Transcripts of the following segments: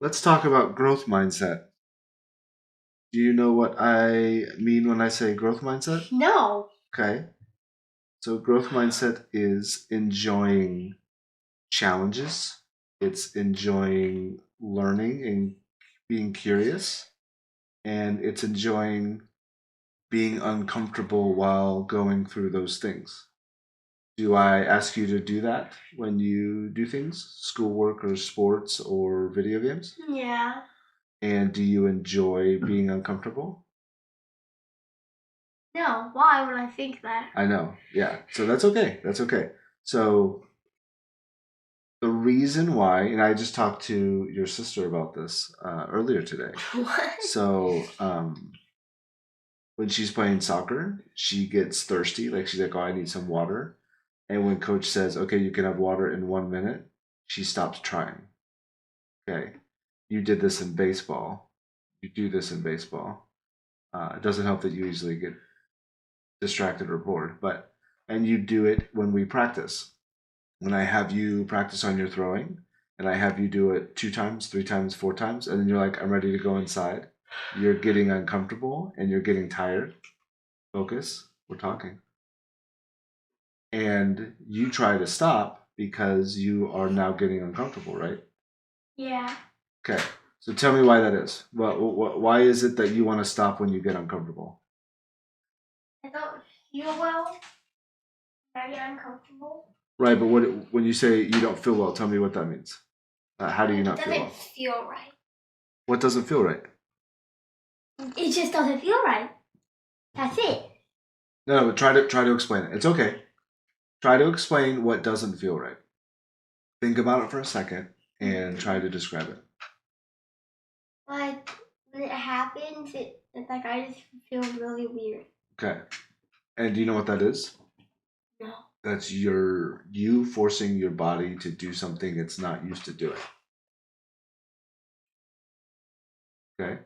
Let's talk about growth mindset. Do you know what I mean when I say growth mindset? No. Okay. So, growth mindset is enjoying challenges, it's enjoying learning and being curious, and it's enjoying being uncomfortable while going through those things. Do I ask you to do that when you do things, schoolwork or sports or video games? Yeah. And do you enjoy being uncomfortable? No. Why would I think that? I know. Yeah. So that's okay. That's okay. So the reason why, and I just talked to your sister about this earlier today. What? So when she's playing soccer, she gets thirsty. Like she's like, "Oh, I need some water." And when coach says, "Okay, you can have water in 1 minute," she stops trying. Okay, you did this in baseball. You do this in baseball. It doesn't help that you easily get distracted or bored, but and you do it when we practice. When I have you practice on your throwing, and I have you do it 2 times, 3 times, 4 times, and then you're like, I'm ready to go inside. You're getting uncomfortable and you're getting tired. Focus. We're talking. And you try to stop because you are now getting uncomfortable, right? Yeah. Okay. So tell me why that is. Why is it that you want to stop when you get uncomfortable? I don't feel well. I get uncomfortable. Right, but when you say you don't feel well, tell me what that means. How do you not It feel doesn't well? feel right. What doesn't feel right? It just doesn't feel right. That's it. No, but try to explain it. It's okay. Try to explain what doesn't feel right. Think about it for a second and try to describe it. Like when it happens, it's like I just feel really weird. Okay. And do you know what that is? No. That's you forcing your body to do something it's not used to doing. Okay?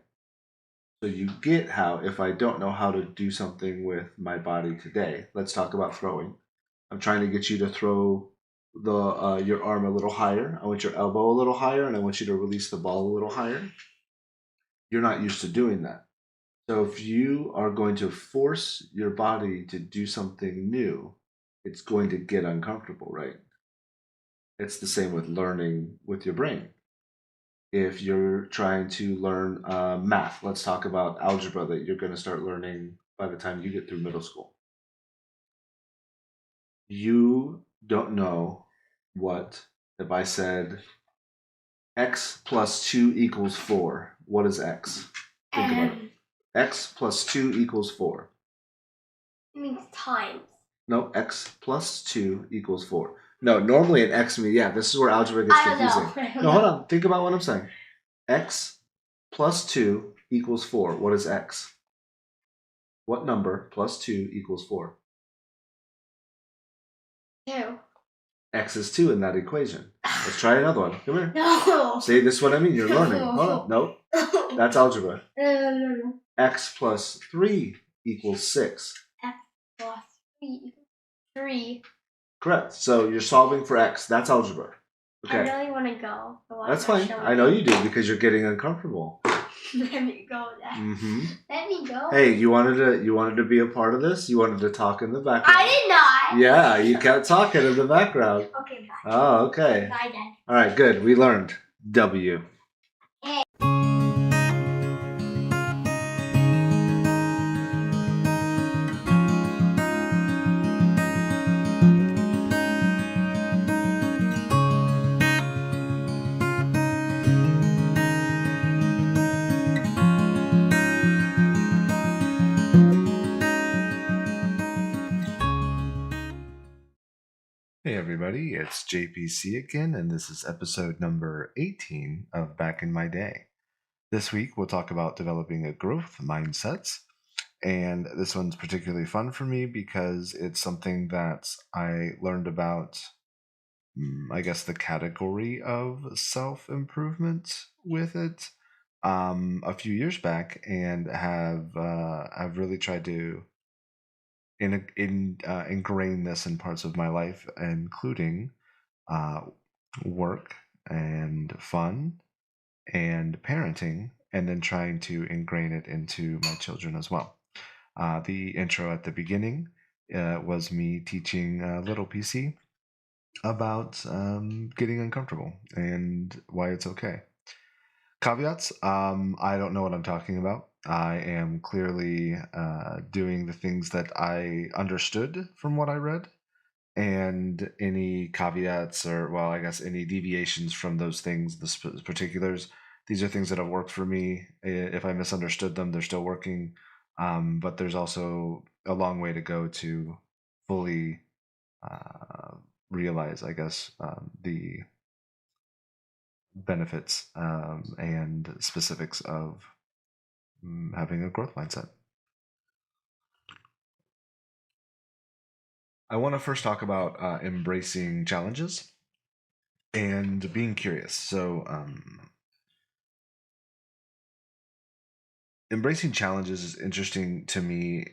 So you get how if I don't know how to do something with my body today, let's talk about throwing. I'm trying to get you to throw the your arm a little higher. I want your elbow a little higher, and I want you to release the ball a little higher. You're not used to doing that. So if you are going to force your body to do something new, it's going to get uncomfortable, right? It's the same with learning with your brain. If you're trying to learn math, let's talk about algebra that you're going to start learning by the time you get through middle school. You don't know what if I said x plus 2 equals 4. What is x? Think about it. X plus 2 equals 4. It means times. No, x plus 2 equals 4. No, normally an x means, yeah, this is where algebra gets confusing. No, hold on. Think about what I'm saying. X plus 2 equals 4. What is x? What number plus 2 equals 4? 2. X is 2 in that equation. Let's try another one. Come here. No. See, this is what I mean. You're learning. Hold on. Nope. That's algebra. No. X plus 3 equals 6. X plus 3 equals 3. Correct. So you're solving for x. That's algebra. Okay. I really want to go. That's fine. I know you do because you're getting uncomfortable. Let me go then. Mm-hmm. Let me go. Hey, you wanted to be a part of this? You wanted to talk in the background? I did not. Yeah, you kept talking in the background. Okay, bye. Oh, okay. Bye, Dad. All right, good. We learned W. Hey. Hey everybody, it's JPC again, and this is episode number 18 of Back in My Day. This week we'll talk about developing a growth mindset, and this one's particularly fun for me because it's something that I learned about, I guess, the category of self-improvement with it a few years back, and have really tried to ingrain this in parts of my life, including uh, work and fun and parenting, and then trying to ingrain it into my children as well. The intro at the beginning was me teaching little PC about getting uncomfortable and why it's okay. Caveats, I don't know what I'm talking about. I am clearly doing the things that I understood from what I read, and any caveats or, well, I guess any deviations from those things, the particulars, these are things that have worked for me. If I misunderstood them, they're still working. But there's also a long way to go to fully uh, realize, I guess, the benefits and specifics of having a growth mindset. I want to first talk about embracing challenges and being curious. So, embracing challenges is interesting to me.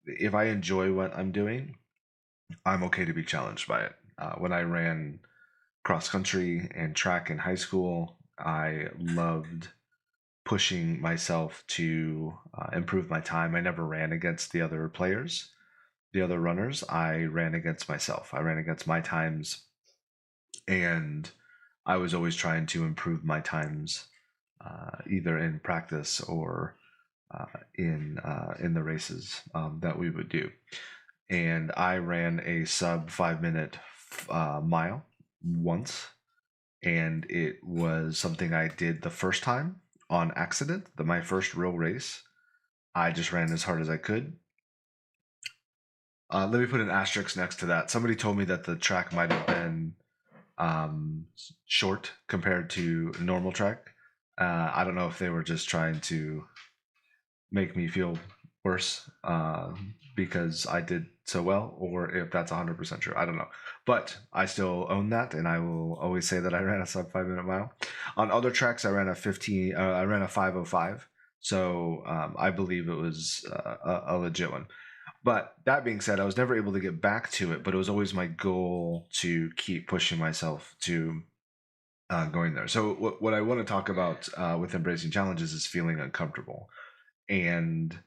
If I enjoy what I'm doing, I'm okay to be challenged by it. When I ran cross country and track in high school, I loved pushing myself to improve my time. I never ran against the other players, the other runners. I ran against myself. I ran against my times, and I was always trying to improve my times, either in practice or in the races that we would do. And I ran a sub 5 minute mile once, and it was something I did the first time on accident. My first real race, I just ran as hard as I could. Let me put an asterisk next to that. Somebody told me that the track might have been short compared to normal track. I don't know if they were just trying to make me feel worse because I did so well, or if that's 100% true. I don't know. But I still own that, and I will always say that I ran a sub 5 minute mile. On other tracks, I ran a 15. I ran a 5:05. So I believe it was a legit one. But that being said, I was never able to get back to it, but it was always my goal to keep pushing myself to going there. So what I want to talk about with embracing challenges is feeling uncomfortable. And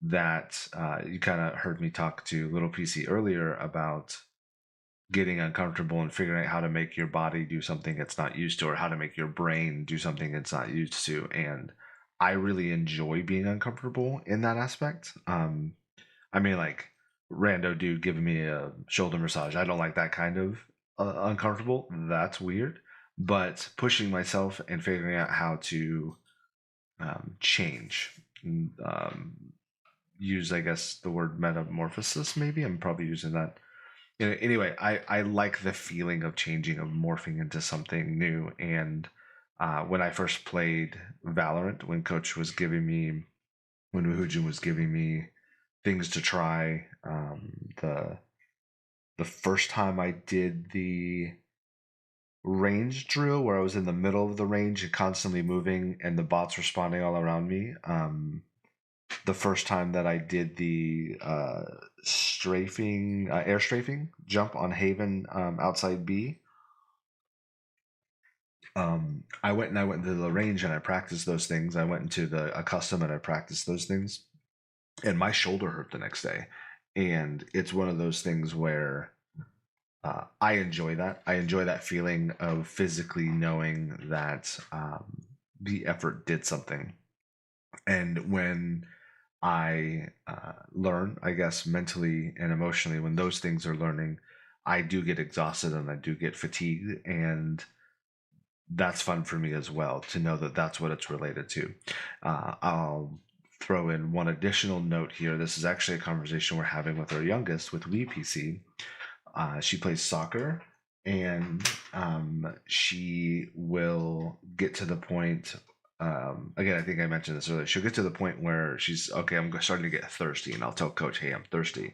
that you kind of heard me talk to little PC earlier about getting uncomfortable and figuring out how to make your body do something it's not used to, or how to make your brain do something it's not used to. And I really enjoy being uncomfortable in that aspect. I mean, like, rando dude giving me a shoulder massage, I don't like that kind of uncomfortable. That's weird. But pushing myself and figuring out how to change, um, use, I guess, the word metamorphosis. Maybe I'm probably using that. Anyway, I like the feeling of changing, of morphing into something new. And when I first played Valorant, when Coach was giving me, when Woohujin was giving me things to try, the first time I did the range drill where I was in the middle of the range and constantly moving, and the bots responding all around me. The first time that I did the strafing, air strafing jump on Haven outside B, I went into the range and I practiced those things. I went into a custom and I practiced those things, and my shoulder hurt the next day. And it's one of those things where I enjoy that. I enjoy that feeling of physically knowing that the effort did something. And when I learn, I guess, mentally and emotionally, when those things are learning, I do get exhausted and I do get fatigued. And that's fun for me as well to know that that's what it's related to. I'll throw in one additional note here. This is actually a conversation we're having with our youngest, with lilpc. She plays soccer, and she will get to the point. Again, I think I mentioned this earlier. She'll get to the point where she's okay. I'm starting to get thirsty, and I'll tell Coach, "Hey, I'm thirsty."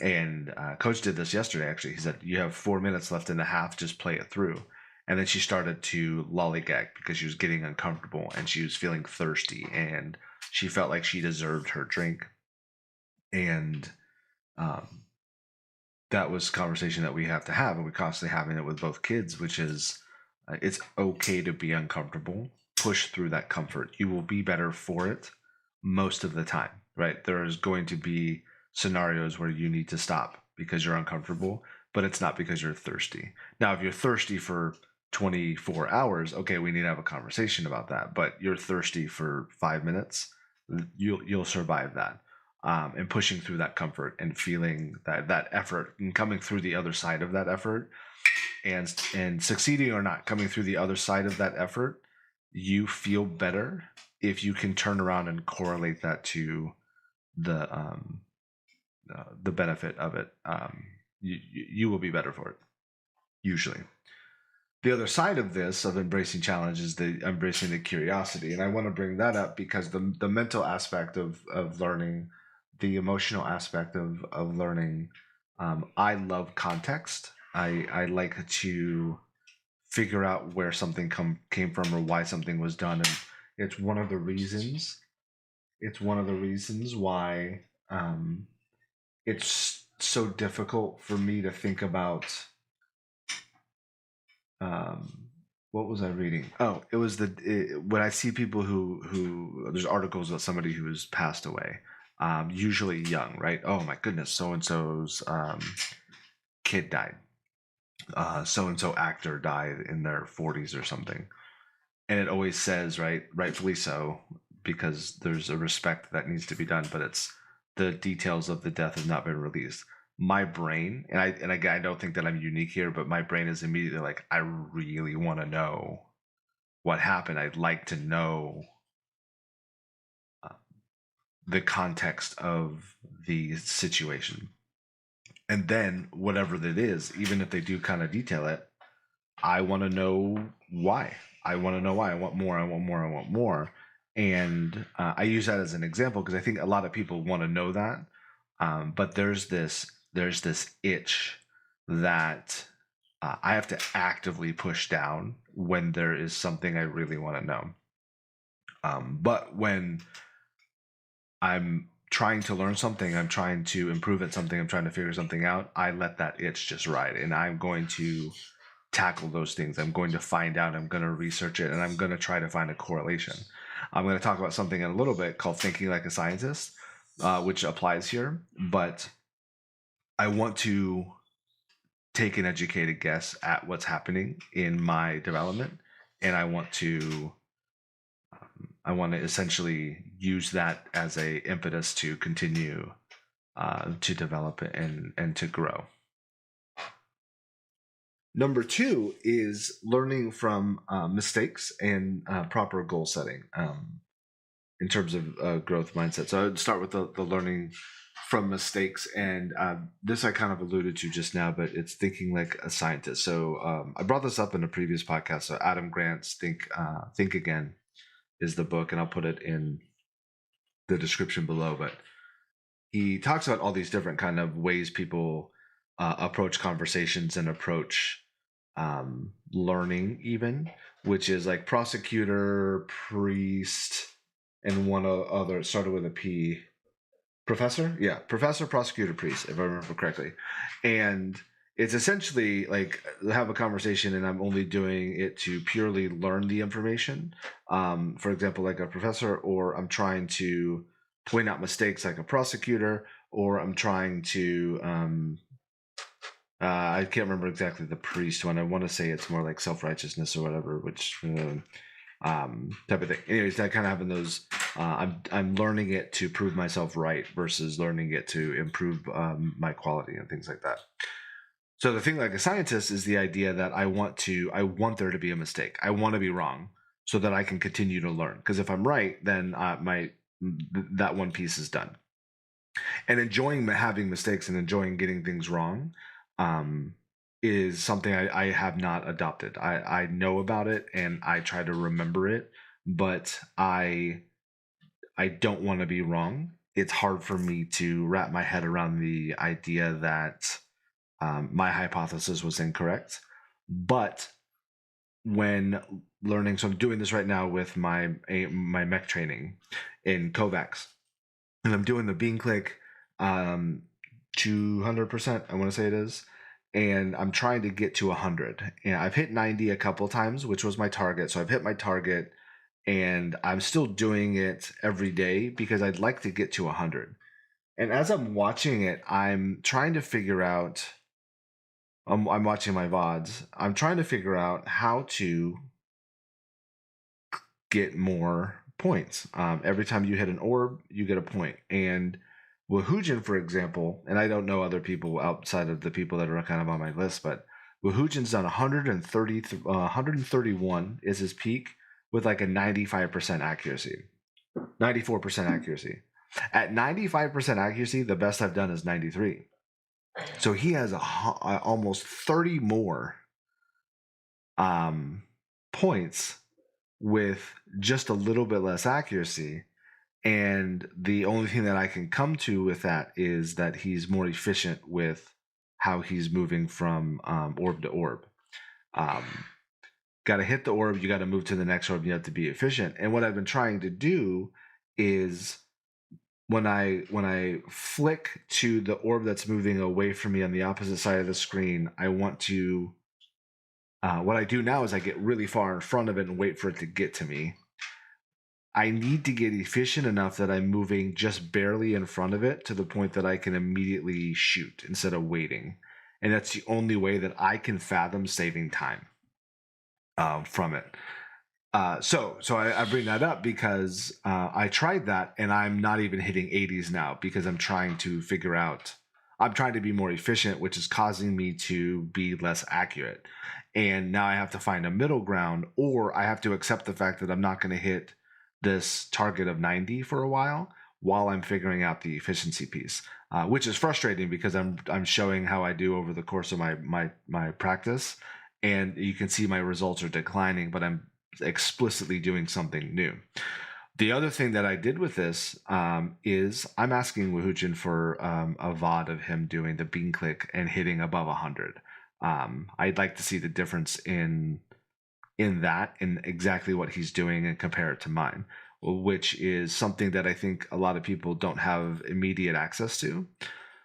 And Coach did this yesterday. Actually, he said, "You have 4 minutes left in the half. Just play it through." And then she started to lollygag because she was getting uncomfortable and she was feeling thirsty, and she felt like she deserved her drink. And um, that was a conversation that we have to have, and we're constantly having it with both kids, which is It's okay to be uncomfortable. Push through that comfort. You will be better for it most of the time, right? There's going to be scenarios where you need to stop because you're uncomfortable, but it's not because you're thirsty. Now, if you're thirsty for 24 hours, okay, we need to have a conversation about that. But you're thirsty for 5 minutes, you'll survive that. And pushing through that comfort and feeling that effort and coming through the other side of that effort and succeeding or not, coming through the other side of that effort, you feel better if you can turn around and correlate that to the benefit of it. You will be better for it usually. The other side of this, of embracing challenge, is the embracing the curiosity, and I want to bring that up because the mental aspect of learning, the emotional aspect of learning. I love context. I like to figure out where something came from or why something was done, and it's one of the reasons. It's one of the reasons why it's so difficult for me to think about. Um, what was I reading? Oh, it was when I see people who there's articles about somebody who has passed away, usually young, right? Oh my goodness, so and so's kid died. So and so actor died in their 40s or something, and it always says, right, rightfully so, because there's a respect that needs to be done, but it's the details of the death have not been released. My brain, and again, I don't think that I'm unique here, but my brain is immediately like, I really want to know what happened. I'd like to know uh, the context of the situation, and then whatever that is, even if they do kind of detail it, I want to know why. I want to know why. I want more. I want more. I want more. And I use that as an example because I think a lot of people want to know that, but there's this itch that I have to actively push down when there is something I really want to know. But when I'm trying to learn something, I'm trying to improve at something, I'm trying to figure something out, I let that itch just ride, and I'm going to tackle those things. I'm going to find out, I'm going to research it, and I'm going to try to find a correlation. I'm going to talk about something in a little bit called thinking like a scientist, which applies here, but I want to take an educated guess at what's happening in my development, and I want to essentially use that as a impetus to continue to develop it and to grow. Number two is learning from mistakes and proper goal setting in terms of growth mindset. So I would start with the learning from mistakes, and this I kind of alluded to just now, but it's thinking like a scientist. So I brought this up in a previous podcast. So Adam Grant's Think Again is the book, and I'll put it in the description below. But he talks about all these different kind of ways people approach conversations and approach learning, even, which is like prosecutor, priest, and one other. It started with a P. Professor, yeah, professor, prosecutor, priest, if I remember correctly, and it's essentially like have a conversation, and I'm only doing it to purely learn the information. For example, like a professor, or I'm trying to point out mistakes, like a prosecutor, or I'm trying to I can't remember exactly the priest one. I want to say it's more like self righteousness or whatever, which type of thing. Anyways, that kind of having those. I'm learning it to prove myself right versus learning it to improve my quality and things like that. So the thing, like a scientist, is the idea that I want there to be a mistake. I want to be wrong so that I can continue to learn. Because if I'm right, then that one piece is done. And enjoying having mistakes and enjoying getting things wrong um, is something I have not adopted. I know about it and I try to remember it, but I don't want to be wrong. It's hard for me to wrap my head around the idea that my hypothesis was incorrect. But when learning, so I'm doing this right now with my mech training in Kovacs, and I'm doing the bean click 200%. I want to say it is, and I'm trying to get to 100. And I've hit 90 a couple times, which was my target. So I've hit my target, and I'm still doing it every day because I'd like to get to 100. And as I'm watching it, I'm trying to figure out. I'm watching my VODs. I'm trying to figure out how to get more points. Every time you hit an orb, you get a point. And Wahujin, for example, and I don't know other people outside of the people that are kind of on my list, but Wahujin's done 131 is his peak with like a 95% accuracy, 94% accuracy. At 95% accuracy, the best I've done is 93. So he has almost 30 more um, points with just a little bit less accuracy. And the only thing that I can come to with that is that he's more efficient with how he's moving from orb to orb. Got to hit the orb, you got to move to the next orb, you have to be efficient. And what I've been trying to do is when I flick to the orb that's moving away from me on the opposite side of the screen, I want to what I do now is I get really far in front of it and wait for it to get to me. I need to get efficient enough that I'm moving just barely in front of it to the point that I can immediately shoot instead of waiting. And that's the only way that I can fathom saving time from it. So I bring that up because I tried that and I'm not even hitting 80s now because I'm trying to figure out. I'm trying to be more efficient, which is causing me to be less accurate. And now I have to find a middle ground, or I have to accept the fact that I'm not going to hit this target of 90 for a while I'm figuring out the efficiency piece, which is frustrating because I'm showing how I do over the course of my practice, and you can see my results are declining, but I'm explicitly doing something new. The other thing that I did with this is I'm asking Wahujin for a VOD of him doing the bean click and hitting above 100. I'd like to see the difference in that and exactly what he's doing and compare it to mine, which is something that I think a lot of people don't have immediate access to.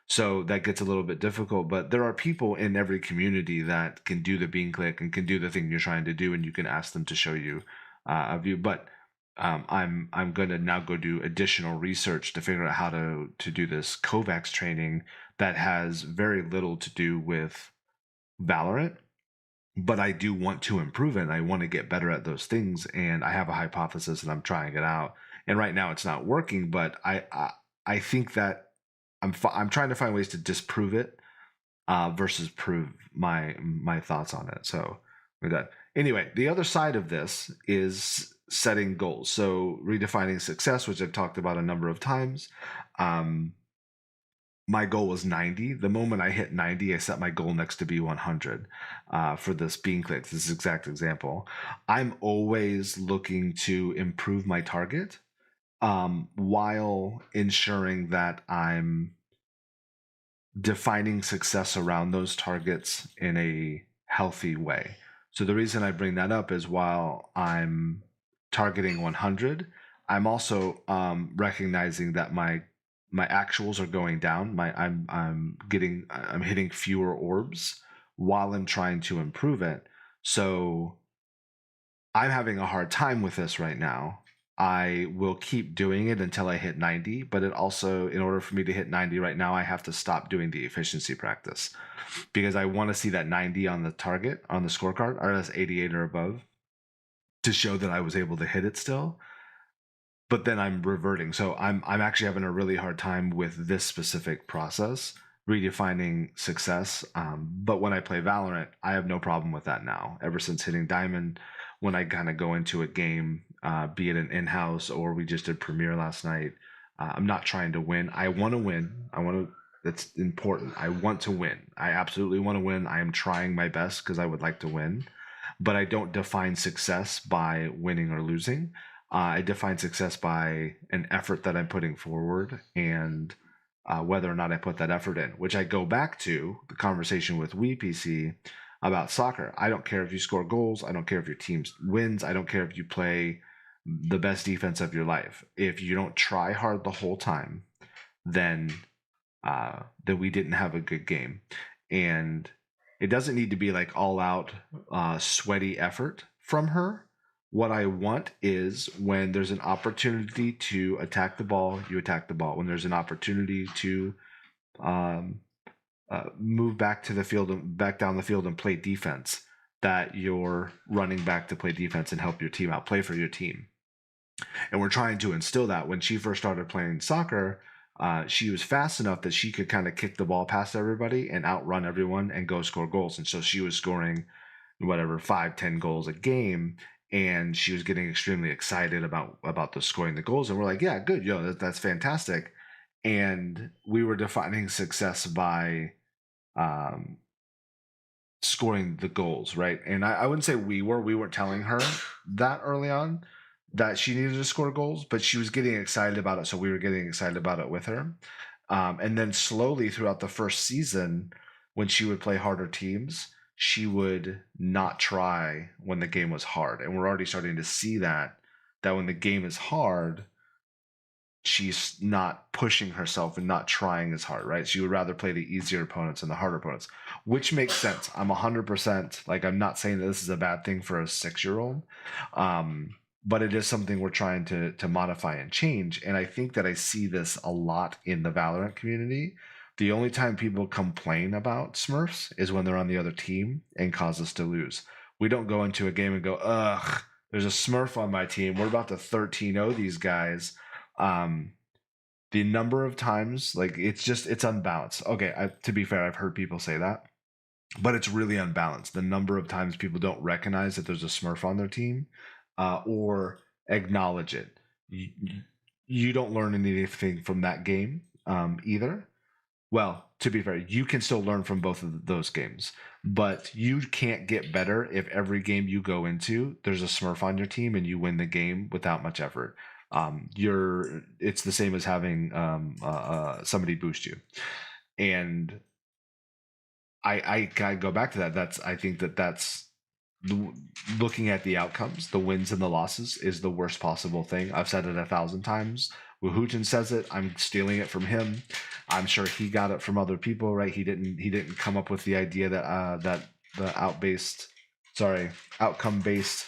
So that gets a little bit difficult, but there are people in every community that can do the bean click and can do the thing you're trying to do, and you can ask them to show you a view. But I'm going to now go do additional research to figure out how to do this Kovacs training that has very little to do with Valorant, but I do want to improve it. And I want to get better at those things, and I have a hypothesis and I'm trying it out. And right now it's not working, but I think that I'm trying to find ways to disprove it versus prove my thoughts on it. So with that, anyway, the other side of this is setting goals. So redefining success, which I've talked about a number of times. My goal was 90. The moment I hit 90, I set my goal next to be 100 for this bean click, this exact example. I'm always looking to improve my target while ensuring that I'm defining success around those targets in a healthy way. So the reason I bring that up is while I'm targeting 100, I'm also recognizing that my actuals are going down. I'm hitting fewer orbs while I'm trying to improve it. So I'm having a hard time with this right now. I will keep doing it until I hit 90, but it also, in order for me to hit 90 right now, I have to stop doing the efficiency practice because I want to see that 90 on the target, on the scorecard, or that's 88 or above to show that I was able to hit it still. But then I'm reverting. So I'm actually having a really hard time with this specific process, redefining success. But when I play Valorant, I have no problem with that now. Ever since hitting Diamond, when I kind of go into a game, be it an in-house or we just did Premiere last night, I'm not trying to win. I want to win. I want to. That's important. I want to win. I absolutely want to win. I am trying my best because I would like to win, but I don't define success by winning or losing. I define success by an effort that I'm putting forward and whether or not I put that effort in, which I go back to the conversation with WePC about soccer. I don't care if you score goals. I don't care if your team wins. I don't care if you play the best defense of your life. If you don't try hard the whole time, then we didn't have a good game. And It doesn't need to be like all out sweaty effort from her. What I want is when there's an opportunity to attack the ball, you attack the ball. When there's an opportunity to um, move back to the field and back down the field and play defense, that you're running back to play defense and help your team out, play for your team. And we're trying to instill that. When she first started playing soccer, she was fast enough that she could kind of kick the ball past everybody and outrun everyone and go score goals. And so she was scoring whatever 5-10 goals a game, and she was getting extremely excited about the scoring the goals. And we're like, yeah, good, that's fantastic. And we were defining success by um, scoring the goals, right? And I wouldn't say we weren't telling her that early on that she needed to score goals, but she was getting excited about it, so we were getting excited about it with her. And then slowly throughout the first season, when she would play harder teams, she would not try when the game was hard. And we're already starting to see that when the game is hard, she's not pushing herself and not trying as hard, right? She would rather play the easier opponents and the harder opponents, which makes sense. I'm 100% like, I'm not saying that this is a bad thing for a 6-year-old, but it is something we're trying to modify and change. And I think that I see this a lot in the Valorant community. The only time people complain about Smurfs is when they're on the other team and cause us to lose. We don't go into a game and go, ugh, there's a Smurf on my team. We're about to 13-0 these guys. um the number of times, like, it's unbalanced. Okay, to be fair, I've heard people say that, but it's really unbalanced. The number of times people don't recognize that there's a Smurf on their team, or acknowledge it. You don't learn anything from that game, either. Well, to be fair, you can still learn from both of those games, but you can't get better if every game you go into there's a Smurf on your team and you win the game without much effort. It's the same as having somebody boost you. And I go back to that. I think that's looking at the outcomes, the wins and the losses is the worst possible thing. I've said it 1,000 times. Wuhutin says it. I'm stealing it from him. I'm sure he got it from other people, right? He didn't come up with the idea that the outcome based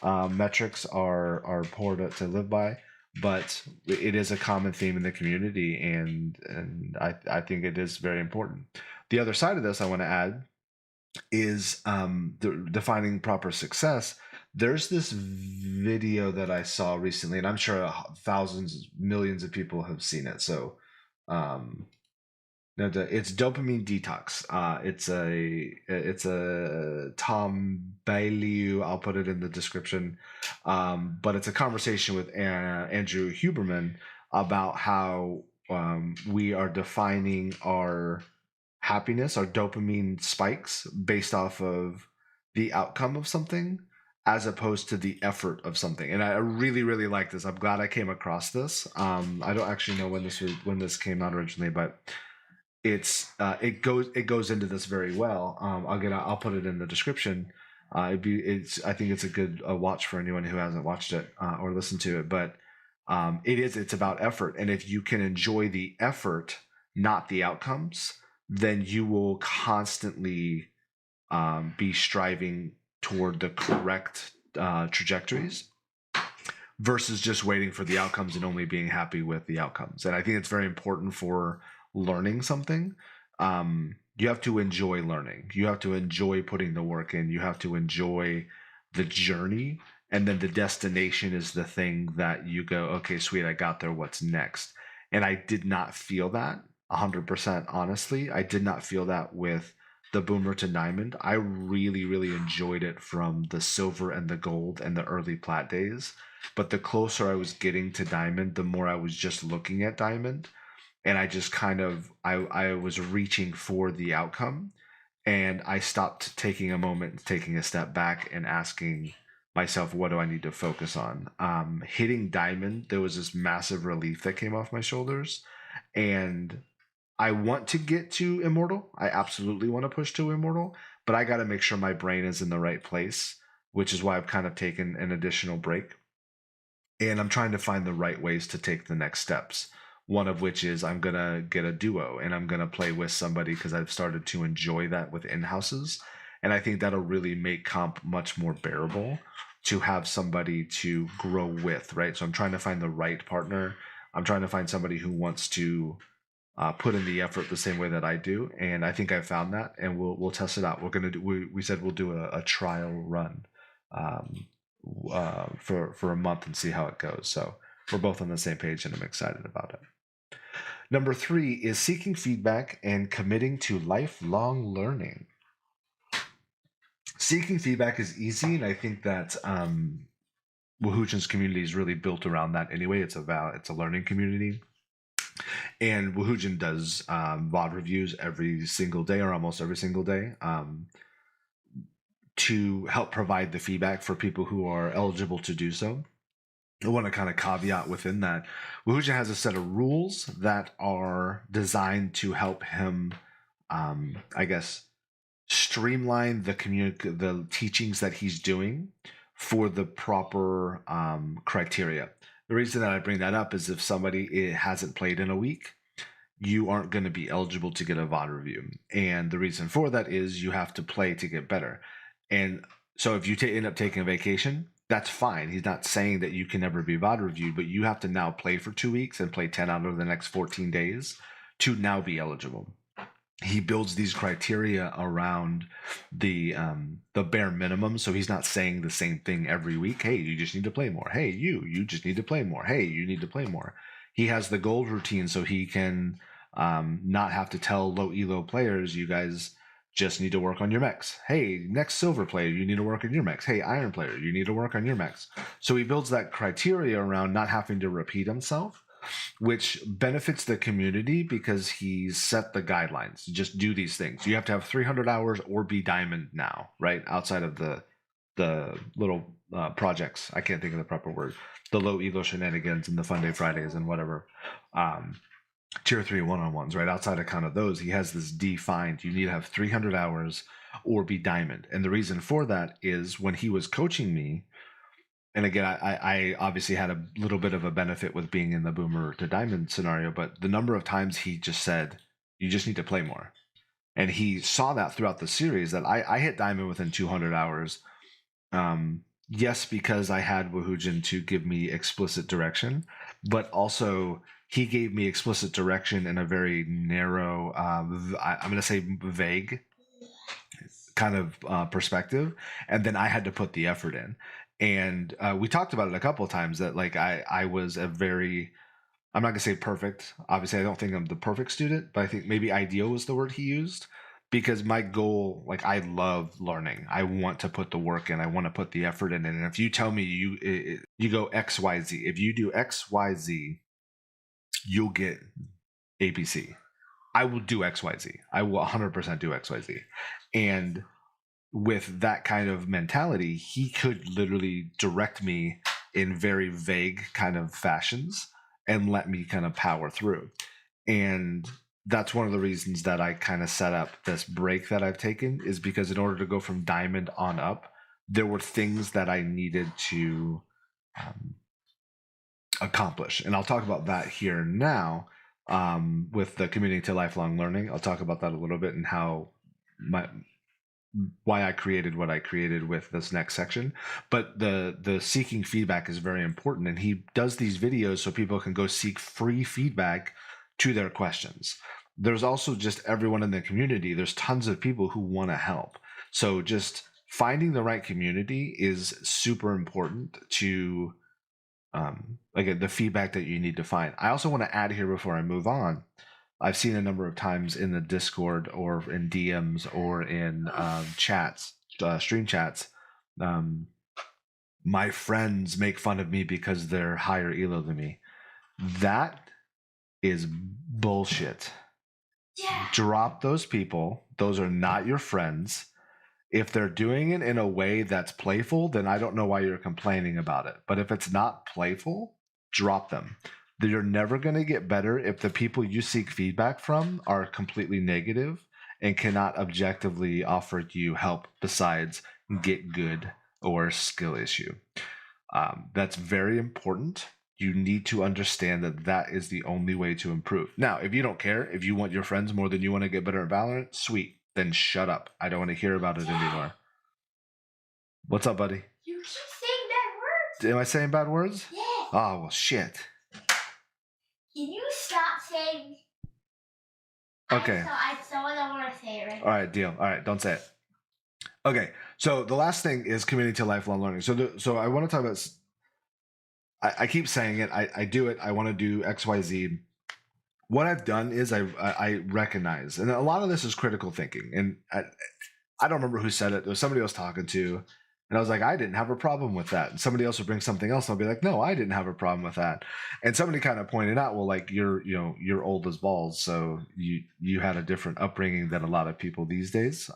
metrics are poor to live by. But it is a common theme in the community, and I think it is very important. The other side of this I want to add is defining proper success. There's this video that I saw recently, and I'm sure thousands, millions of people have seen it. So, no, it's dopamine detox. It's a Tom Bilyeu. I'll put it in the description. But it's a conversation with Andrew Huberman about how we are defining our happiness, our dopamine spikes based off of the outcome of something as opposed to the effort of something. And I really, really like this. I'm glad I came across this. I don't actually know when this came out originally, but it goes into this very well. I'll put it in the description. I think it's a good watch for anyone who hasn't watched it or listened to it. But it's about effort, and if you can enjoy the effort, not the outcomes, then you will constantly be striving toward the correct trajectories versus just waiting for the outcomes and only being happy with the outcomes. And I think it's very important for learning something. You have to enjoy learning. You have to enjoy putting the work in. You have to enjoy the journey. And then the destination is the thing that you go, okay, sweet, I got there. What's next? And I did not feel that 100% honestly. I did not feel that with the Boomer to Diamond. I really, really enjoyed it from the silver and the gold and the early plat days. But the closer I was getting to Diamond, the more I was just looking at Diamond. And I just kind of, I was reaching for the outcome. And I stopped taking a moment, taking a step back and asking myself, what do I need to focus on? Hitting Diamond, there was this massive relief that came off my shoulders. And I want to get to Immortal. I absolutely want to push to Immortal, but I got to make sure my brain is in the right place, which is why I've kind of taken an additional break. And I'm trying to find the right ways to take the next steps. One of which is I'm gonna get a duo and I'm gonna play with somebody because I've started to enjoy that with in-houses. And I think that'll really make comp much more bearable to have somebody to grow with, right? So I'm trying to find the right partner. I'm trying to find somebody who wants to put in the effort the same way that I do, and I think I found that, and we'll test it out. We're gonna do. We said we'll do a trial run um, for a month and see how it goes. So we're both on the same page, and I'm excited about it. Number 3 is seeking feedback and committing to lifelong learning. Seeking feedback is easy, and I think that Woohoojan's community is really built around that anyway. It's a learning community. And Woohoojan does VOD reviews every single day or almost every single day to help provide the feedback for people who are eligible to do so. I want to kind of caveat within that Woohoojan has a set of rules that are designed to help him, I guess, streamline the teachings that he's doing for the proper criteria. The reason that I bring that up is if somebody hasn't played in a week, you aren't going to be eligible to get a VOD review. And the reason for that is you have to play to get better. And so if you end up taking a vacation, that's fine. He's not saying that you can never be VOD reviewed, but you have to now play for 2 weeks and play 10 out of the next 14 days to now be eligible. He builds these criteria around the bare minimum, so he's not saying the same thing every week. Hey, you just need to play more. Hey, you just need to play more. Hey, you need to play more. He has the gold routine, so he can not have to tell low elo players, you guys just need to work on your mechs. Hey, next silver player, you need to work on your mechs. Hey, iron player, you need to work on your mechs. So he builds that criteria around not having to repeat himself, which benefits the community because he's set the guidelines. Just do these things. You have to have 300 hours or be diamond now, right? Outside of the little projects. I can't think of the proper word. The low elo shenanigans and the fun day Fridays and whatever. Tier 3 one-on-ones, right? Outside of kind of those, he has this defined, you need to have 300 hours or be diamond. And the reason for that is when he was coaching me, and again, I obviously had a little bit of a benefit with being in the boomer to diamond scenario, but the number of times he just said, you just need to play more. And he saw that throughout the series that I hit diamond within 200 hours. Yes, because I had Woohoojan to give me explicit direction, but also he gave me explicit direction in a very narrow, I'm going to say vague kind of perspective. And then I had to put the effort in. And we talked about it a couple of times that like I was a very, I'm not going to say perfect. Obviously, I don't think I'm the perfect student, but I think maybe ideal was the word he used. Because my goal, like I love learning. I want to put the work in. I want to put the effort in. And if you tell me you go X, Y, Z, if you do X, Y, Z, you'll get APC. I will do X, Y, Z. I will 100% do X, Y, Z. And with that kind of mentality, he could literally direct me in very vague kind of fashions and let me kind of power through. And that's one of the reasons that I kind of set up this break that I've taken, is because in order to go from diamond on up, there were things that I needed to accomplish. And I'll talk about that here now with the committing to lifelong learning. I'll talk about that a little bit and how why I created what I created with this next section. But the seeking feedback is very important, and he does these videos so people can go seek free feedback to their questions. There's also just everyone in the community. There's tons of people who want to help. So just finding the right community is super important to again, the feedback that you need to find. I also want to add here before I move on, I've seen a number of times in the Discord or in DMs or in chats, stream chats, my friends make fun of me because they're higher elo than me. That is bullshit. Yeah. Drop those people. Those are not your friends. If they're doing it in a way that's playful, then I don't know why you're complaining about it. But if it's not playful, drop them. You're never going to get better if the people you seek feedback from are completely negative and cannot objectively offer you help besides get good or skill issue. That's very important. you need to understand that that is the only way to improve. Now, if you don't care, if you want your friends more than you want to get better at Valorant, sweet. Then shut up. I don't want to hear about it anymore. What's up, buddy? You keep saying bad words. Am I saying bad words? Yes. Oh, well, shit. Can you stop saying? Okay. I still don't want to say it right now. All right, deal. All right, don't say it. Okay, so the last thing is committing to lifelong learning. So I want to talk about. I keep saying it. I do it. I want to do X, Y, Z. What I've done is I recognize, and a lot of this is critical thinking. And I don't remember who said it. There was somebody I was talking to, and I was like, I didn't have a problem with that. And somebody else would bring something else, and I'll be like, no, I didn't have a problem with that. And somebody kind of pointed out, well, like you're old as balls, so you had a different upbringing than a lot of people these days.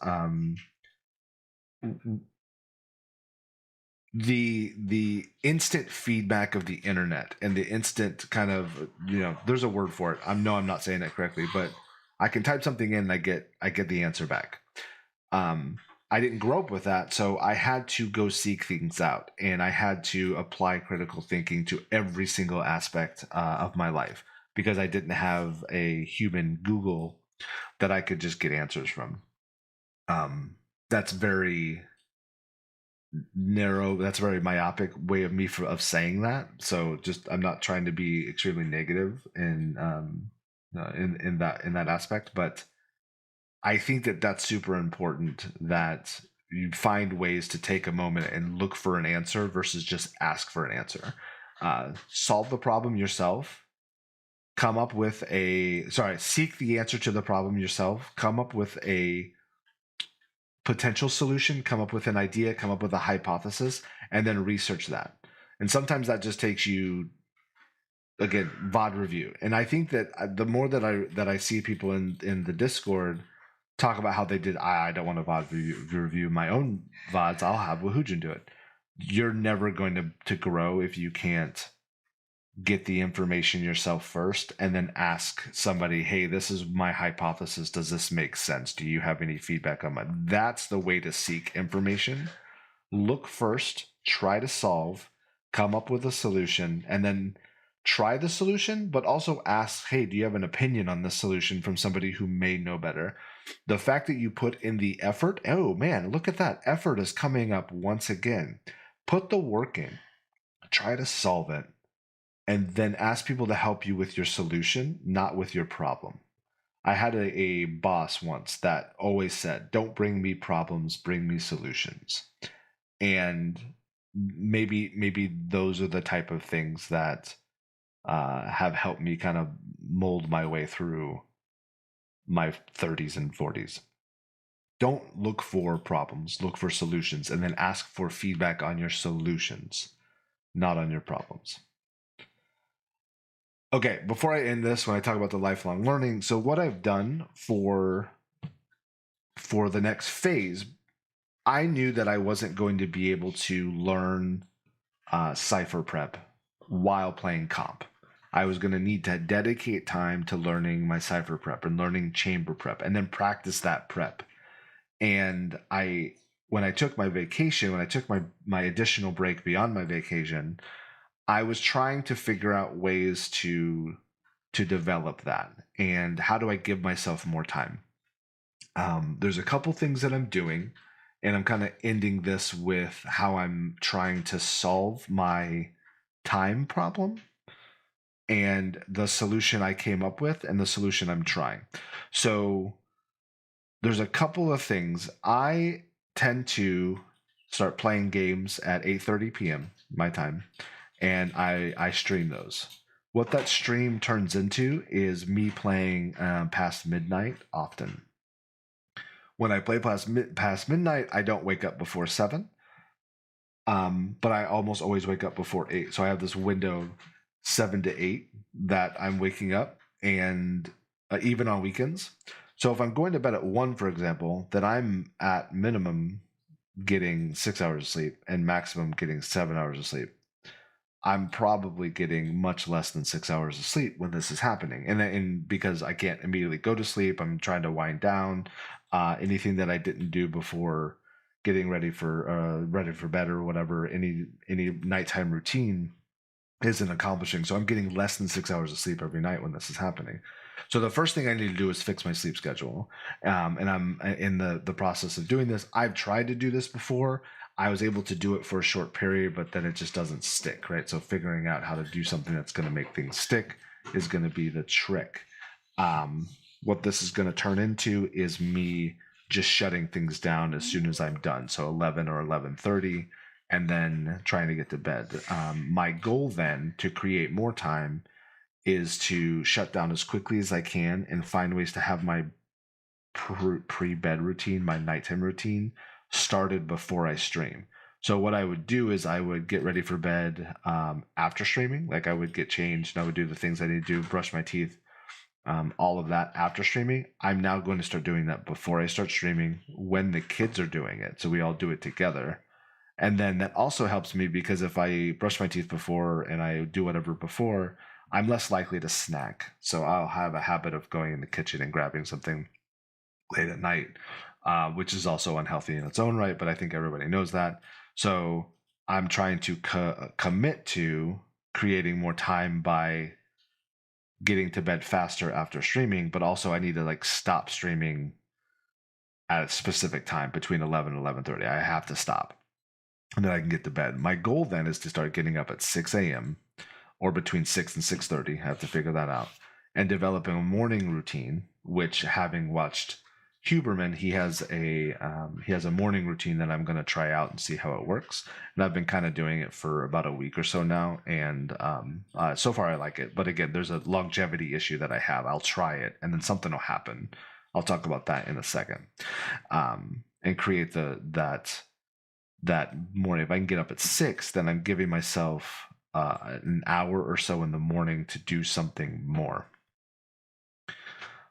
The instant feedback of the internet and the instant kind of there's a word for it. I'm not saying it correctly, but I can type something in and I get the answer back. I didn't grow up with that, so I had to go seek things out, and I had to apply critical thinking to every single aspect of my life because I didn't have a human Google that I could just get answers from. That's very narrow. That's a very myopic way of me of saying that. So just I'm not trying to be extremely negative in that aspect, but I think that that's super important that you find ways to take a moment and look for an answer versus just ask for an answer. Solve the problem yourself. Seek the answer to the problem yourself. Come up with a potential solution, come up with an idea, come up with a hypothesis, and then research that. And sometimes that just takes you, again, VOD review. And I think that the more that I see people in the Discord talk about how they did, I don't want to VOD review my own VODs, I'll have Wahujin do it. You're never going to grow if you can't get the information yourself first and then ask somebody, hey, this is my hypothesis, does this make sense, do you have any feedback on that? That's the way to seek information. Look first, try to solve, come up with a solution, and then try the solution, but also ask, hey, do you have an opinion on this solution from somebody who may know better? The fact that you put in the effort, oh man, look at that, effort is coming up once again. Put the work in, try to solve it, and then ask people to help you with your solution, not with your problem. I had a boss once that always said, don't bring me problems, bring me solutions. And maybe those are the type of things that have helped me kind of mold my way through my 30s and 40s. Don't look for problems, look for solutions, and then ask for feedback on your solutions, not on your problems. Okay, before I end this, when I talk about the lifelong learning, so what I've done for the next phase, I knew that I wasn't going to be able to learn cipher prep while playing comp. I was going to need to dedicate time to learning my cipher prep and learning chamber prep and then practice that prep. And when I took my vacation, when I took my additional break beyond my vacation, I was trying to figure out ways to develop that and how do I give myself more time. There's a couple things that I'm doing, and I'm kind of ending this with how I'm trying to solve my time problem and the solution I came up with and the solution I'm trying. So there's a couple of things. I tend to start playing games at 8:30 p.m. my time, and I stream those. What that stream turns into is me playing past midnight often. When I play past midnight, I don't wake up before 7, but I almost always wake up before 8. So I have this window 7 to 8 that I'm waking up, and even on weekends. So if I'm going to bed at 1, for example, then I'm at minimum getting 6 hours of sleep and maximum getting 7 hours of sleep. I'm probably getting much less than 6 hours of sleep when this is happening. And because I can't immediately go to sleep, I'm trying to wind down. Anything that I didn't do before getting ready for bed or whatever, any nighttime routine, isn't accomplishing. So I'm getting less than 6 hours of sleep every night when this is happening. So the first thing I need to do is fix my sleep schedule, and I'm in the process of doing this. I've tried to do this before. I was able to do it for a short period, but then it just doesn't stick, right? So figuring out how to do something that's going to make things stick is going to be the trick. Um, what this is going to turn into is me just shutting things down as soon as I'm done. So 11 or 11:30, and then trying to get to bed. My goal then to create more time is to shut down as quickly as I can and find ways to have my pre-bed routine, my nighttime routine, started before I stream. So what I would do is I would get ready for bed after streaming. Like I would get changed and I would do the things I need to do, brush my teeth, all of that after streaming. I'm now going to start doing that before I start streaming when the kids are doing it. So we all do it together. And then that also helps me because if I brush my teeth before and I do whatever before, I'm less likely to snack. So I'll have a habit of going in the kitchen and grabbing something late at night, which is also unhealthy in its own right, but I think everybody knows that. So I'm trying to commit to creating more time by getting to bed faster after streaming, but also I need to like stop streaming at a specific time between 11 and 11:30. I have to stop and then I can get to bed. My goal then is to start getting up at 6 a.m. or between 6 and 6:30. I have to figure that out. And developing a morning routine, which having watched Huberman, he has a morning routine that I'm going to try out and see how it works. And I've been kind of doing it for about a week or so now, and so far I like it. But again, there's a longevity issue that I have. I'll try it, and then something will happen. I'll talk about that in a second, and create that morning. If I can get up at 6, then I'm giving myself an hour or so in the morning to do something more.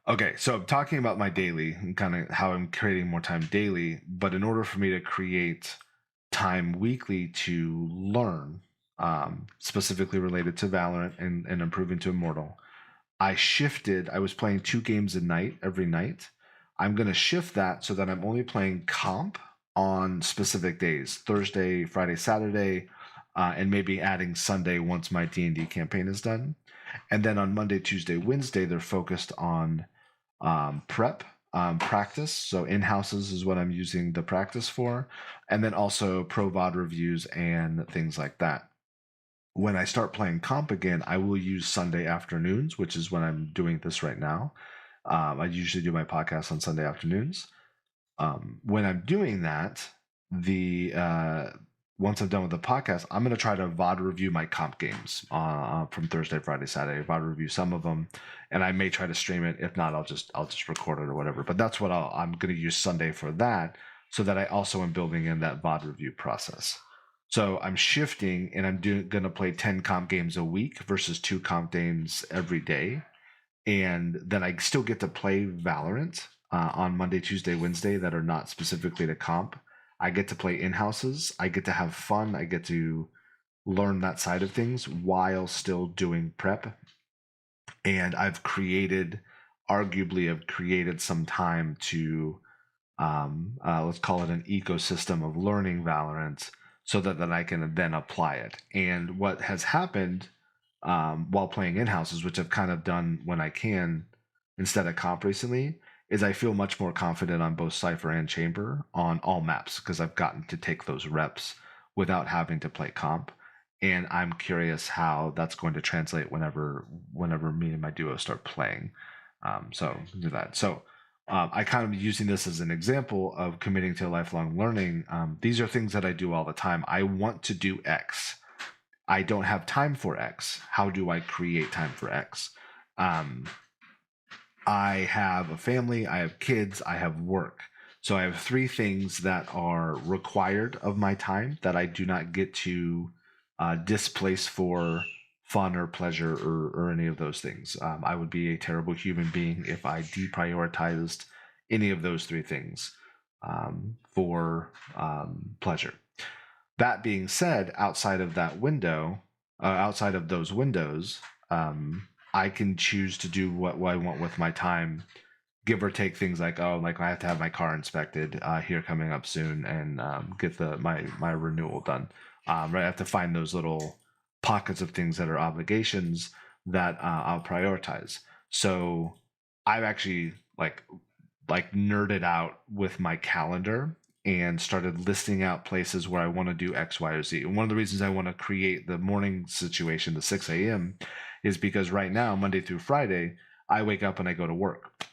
Okay, so I'm talking about my daily and kind of how I'm creating more time daily. But in order for me to create time weekly to learn, specifically related to Valorant and improving to Immortal, I shifted. I was playing 2 games a night every night. I'm going to shift that so that I'm only playing comp on specific days: Thursday, Friday, Saturday, and maybe adding Sunday once my D&D campaign is done. And then on Monday, Tuesday, Wednesday, they're focused on prep, practice. So in-houses is what I'm using the practice for, and then also pro VOD reviews and things like that. When I start playing comp again, I will use Sunday afternoons, which is when I'm doing this right now. I usually do my podcast on Sunday afternoons. When I'm doing that, the once I'm done with the podcast, I'm going to try to VOD review my comp games from Thursday, Friday, Saturday. VOD review some of them, and I may try to stream it. If not, I'll just record it or whatever. But that's what I'm going to use Sunday for that, so that I also am building in that VOD review process. So I'm shifting, and I'm going to play 10 comp games a week versus 2 comp games every day, and then I still get to play Valorant on Monday, Tuesday, Wednesday that are not specifically to comp. I get to play in houses. I get to have fun. I get to learn that side of things while still doing prep. And arguably, I've created some time to, let's call it an ecosystem of learning Valorant so that I can then apply it. And what has happened while playing in houses, which I've kind of done when I can instead of comp recently, is I feel much more confident on both Cypher and Chamber on all maps because I've gotten to take those reps without having to play comp. And I'm curious how that's going to translate whenever me and my duo start playing. So do that. So I kind of using this as an example of committing to lifelong learning. These are things that I do all the time. I want to do X. I don't have time for X. How do I create time for X? I have a family, I have kids, I have work. So I have 3 things that are required of my time that I do not get to displace for fun or pleasure or any of those things. I would be a terrible human being if I deprioritized any of those 3 things for pleasure. That being said, outside of that window, outside of those windows, I can choose to do what I want with my time, give or take things like, oh, like I have to have my car inspected here coming up soon and get my renewal done. Right, I have to find those little pockets of things that are obligations that I'll prioritize. So I've actually like nerded out with my calendar and started listing out places where I want to do X, Y, or Z. And one of the reasons I want to create the morning situation, the 6 a.m., is because right now, Monday through Friday, I wake up and I go to work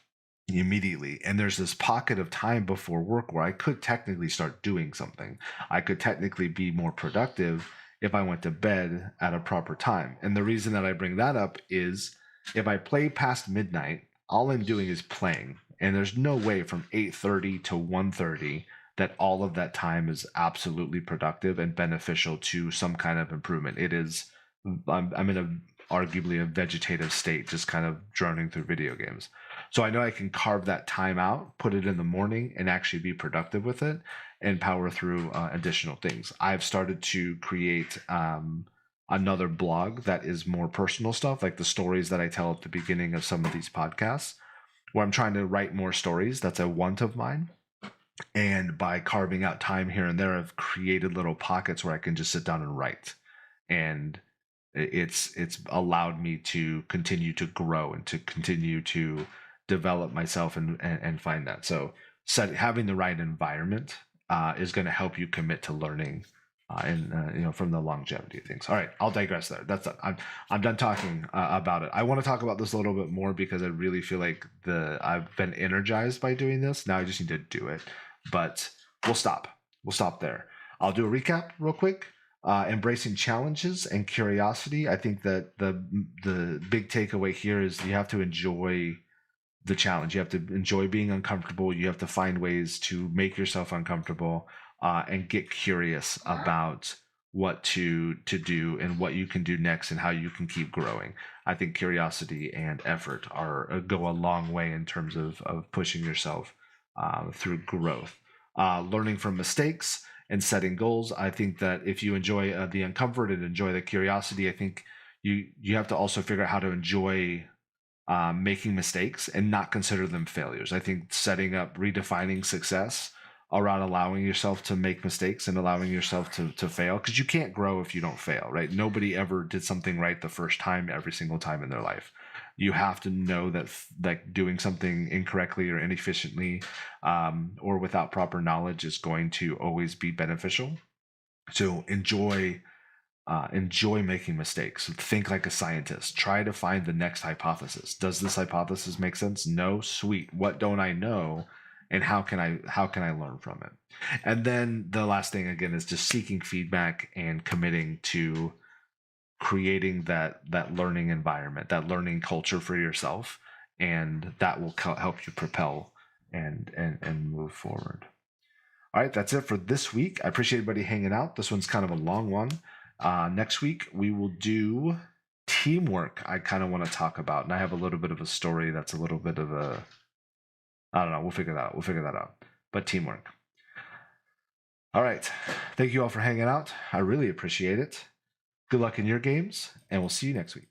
immediately. And there's this pocket of time before work where I could technically start doing something. I could technically be more productive if I went to bed at a proper time. And the reason that I bring that up is if I play past midnight, all I'm doing is playing. And there's no way from 8:30 to 1:30 that all of that time is absolutely productive and beneficial to some kind of improvement. It is I'm in a arguably a vegetative state, just kind of droning through video games. So I know I can carve that time out, put it in the morning, and actually be productive with it and power through additional things. I've started to create another blog that is more personal stuff, like the stories that I tell at the beginning of some of these podcasts, where I'm trying to write more stories. That's a want of mine. And by carving out time here and there, I've created little pockets where I can just sit down and write. And it's allowed me to continue to grow and to continue to develop myself and find that. So having the right environment is going to help you commit to learning and from the longevity of things. All right, I'll digress there. That's done. I'm done talking about it. I want to talk about this a little bit more because I really feel like I've been energized by doing this. Now I just need to do it. But we'll stop. We'll stop there. I'll do a recap real quick. Embracing challenges and curiosity. I think that the big takeaway here is you have to enjoy the challenge. You have to enjoy being uncomfortable. You have to find ways to make yourself uncomfortable and get curious about what to do and what you can do next and how you can keep growing. I think curiosity and effort go a long way in terms of pushing yourself through growth. Learning from mistakes and setting goals. I think that if you enjoy the uncomfort and enjoy the curiosity, I think you have to also figure out how to enjoy making mistakes and not consider them failures. I think setting up, redefining success around allowing yourself to make mistakes and allowing yourself to fail, because you can't grow if you don't fail, right? Nobody ever did something right the first time every single time in their life. You have to know that doing something incorrectly or inefficiently or without proper knowledge is going to always be beneficial. So enjoy making mistakes. Think like a scientist. Try to find the next hypothesis. Does this hypothesis make sense? No. Sweet. What don't I know? And how can I learn from it? And then the last thing again is just seeking feedback and committing to creating that learning environment, that learning culture for yourself, and that will help you propel and move forward. All right, that's it for this week. I appreciate everybody hanging out. This one's kind of a long one. Next week, we will do teamwork. I kind of want to talk about, and I have a little bit of a story that's a little bit of a, I don't know. We'll figure that out. We'll figure that out. But teamwork. All right. Thank you all for hanging out. I really appreciate it. Good luck in your games, and we'll see you next week.